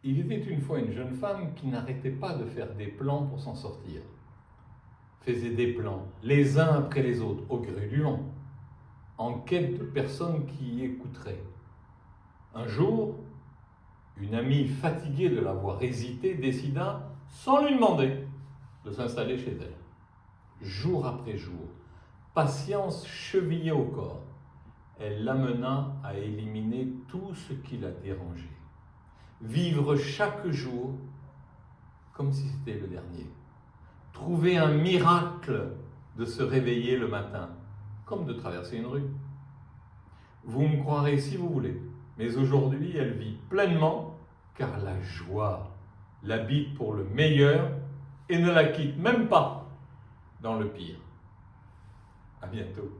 Il était une fois une jeune femme qui n'arrêtait pas de faire des plans pour s'en sortir. Faisait des plans, les uns après les autres, au gré du vent, en quête de personnes qui y écouteraient. Un jour, une amie fatiguée de l'avoir hésité décida, sans lui demander, de s'installer chez elle. Jour après jour, patience chevillée au corps, elle l'amena à éliminer tout ce qui la dérangeait. Vivre chaque jour comme si c'était le dernier. Trouver un miracle de se réveiller le matin, comme de traverser une rue. Vous me croirez si vous voulez, mais aujourd'hui elle vit pleinement car la joie l'habite pour le meilleur et ne la quitte même pas dans le pire. À bientôt.